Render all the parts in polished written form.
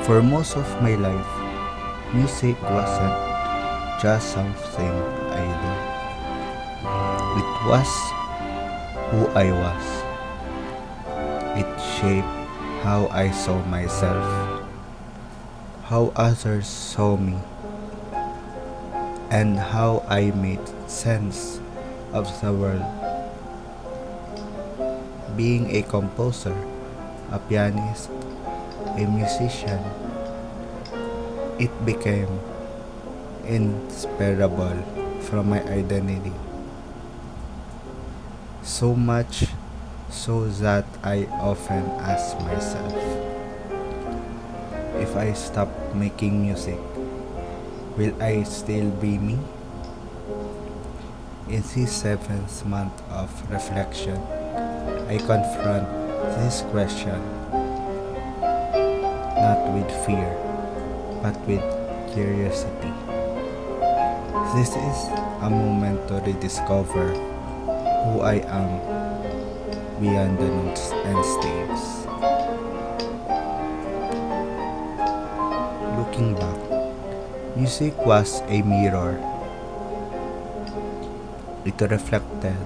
For most of my life, music wasn't just something I do. It was who I was. It shaped how I saw myself, how others saw me, and how I made sense of the world. Being a composer, a pianist, a musician, it became inseparable from my identity. So much so that I often ask myself, if I stop making music, will I still be me? In this seventh month of reflection, I confront this question not with fear, but with curiosity. This is a moment to rediscover who I am beyond the notes and staves. Looking back, music was a mirror. It reflected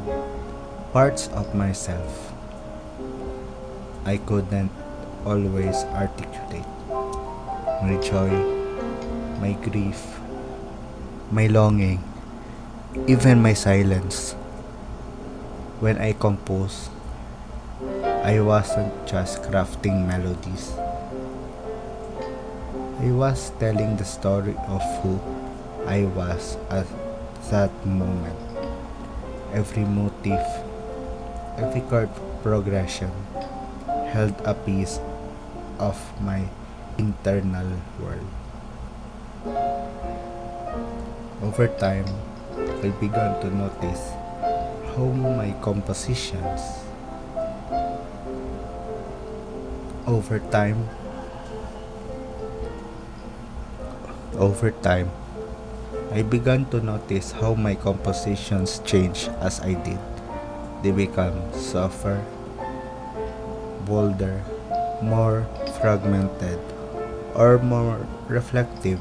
parts of myself I couldn't always articulate. My joy, my grief, my longing, even my silence. When I composed, I wasn't just crafting melodies. I was telling the story of who I was at that moment. Every motif, every chord progression held a piece of my internal world. Over time, I began to notice how my compositions, over time, over time, I began to notice how my compositions changed as I did. They become softer, bolder, more fragmented, or more reflective,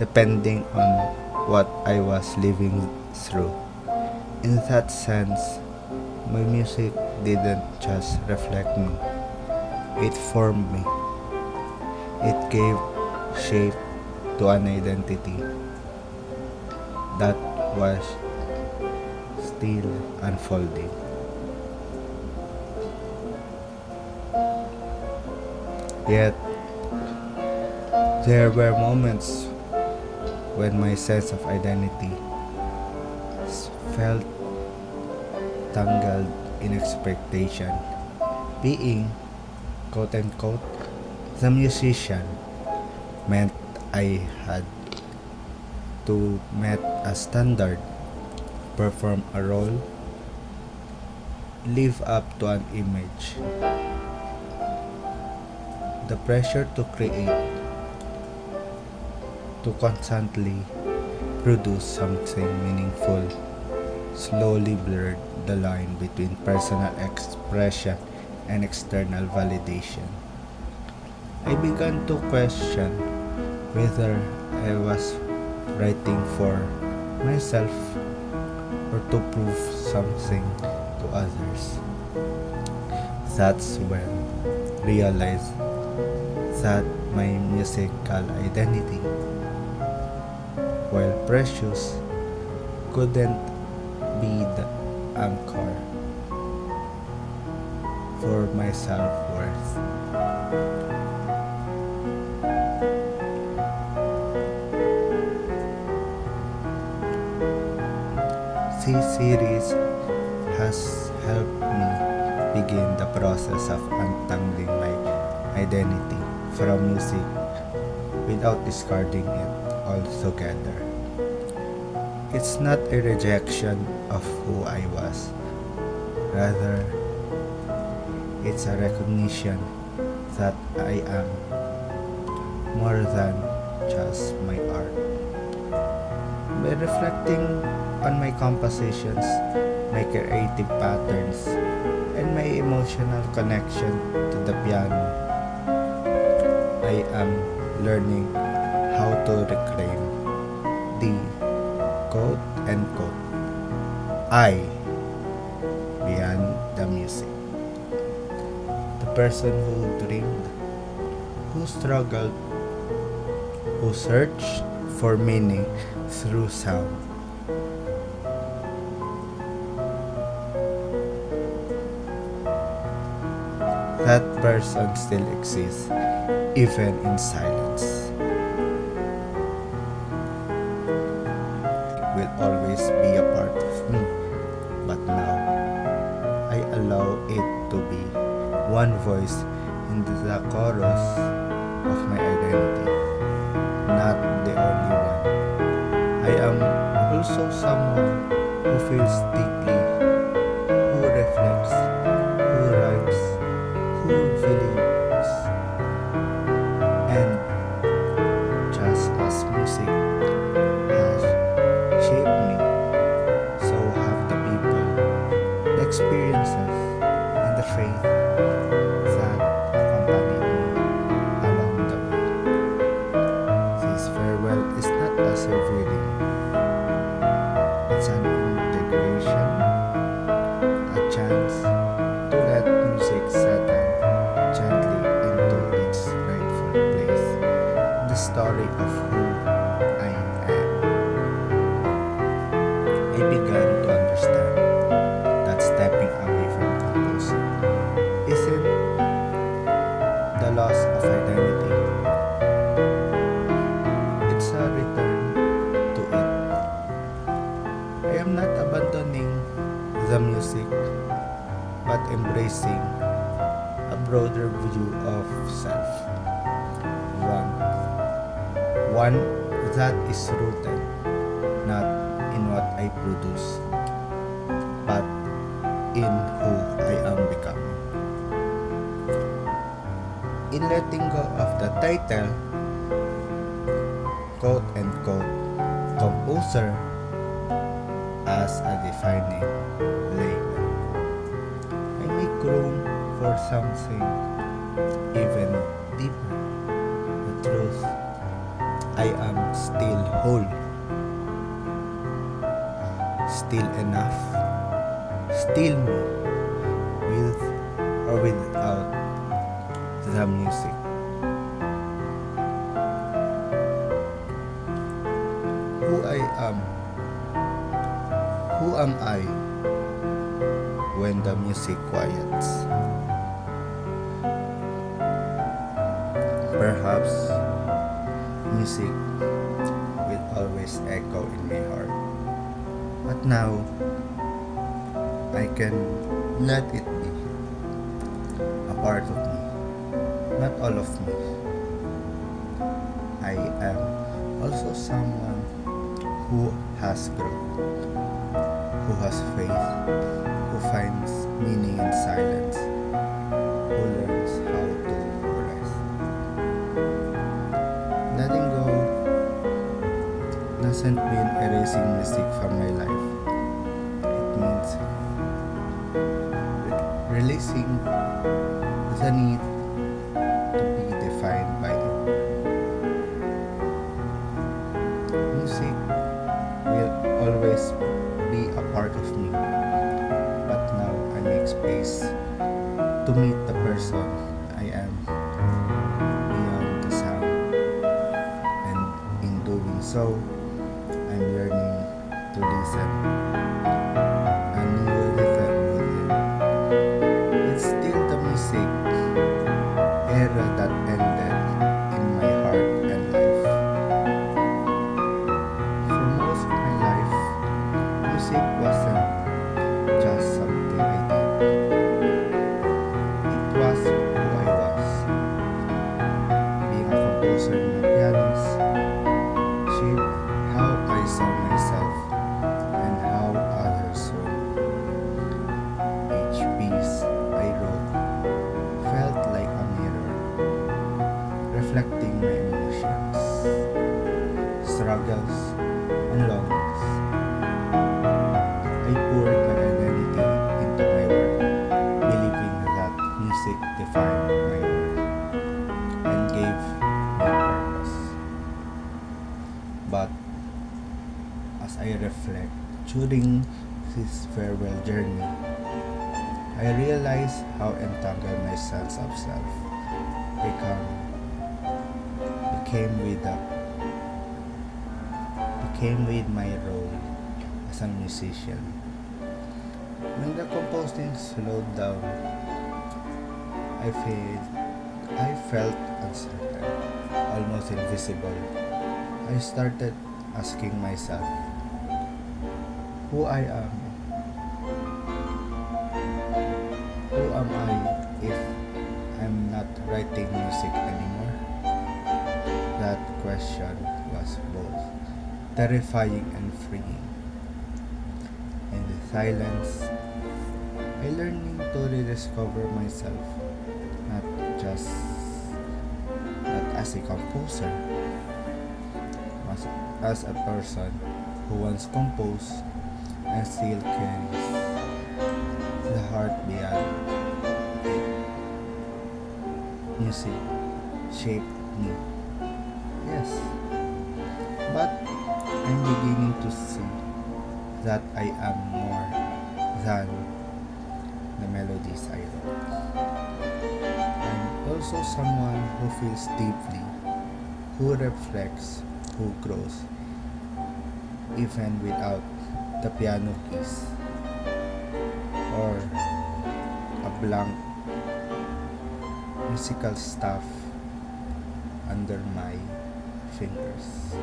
depending on what I was living through. In that sense, my music didn't just reflect me, it formed me. It gave shape to an identity that was still unfolding. Yet, there were moments when my sense of identity felt tangled in expectation. Being, quote unquote, the musician meant I had to meet a standard, perform a role, live up to an image. The pressure to create, to constantly produce something meaningful, slowly blurred the line between personal expression and external validation. I began to question whether I was writing for myself or to prove something to others. That's when I realized that my musical identity, while precious, couldn't be the anchor for my self-worth. This series has helped me begin the process of untangling my identity from music without discarding it altogether. It's not a rejection of who I was, rather, it's a recognition that I am more than just my art. By reflecting on my compositions, my creative patterns, and my emotional connection to the piano, I am learning how to reclaim the quote unquote I beyond the music. The person who dreamed, who struggled, who searched for meaning through sound. That person still exists, even in silence. Will always be a part of me, but now I allow it to be one voice in the chorus of my identity, not the only one. I am also someone who feels deeply, who reflects, who writes, who believes, and just as music has shaped me, so have the people, the experiences, and the faith that accompanied me along the way. This farewell is not a severing, it's an integration, a chance to let music settle gently into its rightful place, the story of who I am. I began to understand that stepping away from composing isn't the loss of identity, it's a return to it. I am not abandoning the music, but embracing a broader view of self. One, one that is rooted not in what I produce, but in who I am becoming. In letting go of the title, quote unquote, composer as a defining label, I make room for something even deeper. The truth, I am still whole, still enough, still me, with or without the music. Who I am, who am I when the music quiets? Perhaps music will always echo in my heart. But now, I can let it be a part of me, not all of me. I am also someone who has growth, who has faith, who finds meaning in silence, who learns how to rest. Letting go doesn't mean erasing music from my life. It means releasing the need to be defined by it. Music will always be a part of me, but now I make space to meet the person I am beyond the sound, and in doing so, I'm learning to listen a new rhythm within. It's still the music era that ended in my heart and life. For most of my life, music wasn't just something I did. It was who I was. Being a composer and a pianist shaped During this farewell journey, I realized how entangled my sense of self become became with the became with my role as a musician. When the composing slowed down, I felt I felt uncertain, almost invisible. I started asking myself who I am, who am I if I'm not writing music anymore? That question was both terrifying and freeing. In the silence, I learning to rediscover myself, not just not as a composer, as, as a person who once composed and still carries the heart beyond music shaped me. Yes, but I'm beginning to see that I am more than the melodies I wrote. I'm also someone who feels deeply, who reflects, who grows, even without the piano keys or a blank musical staff under my fingers.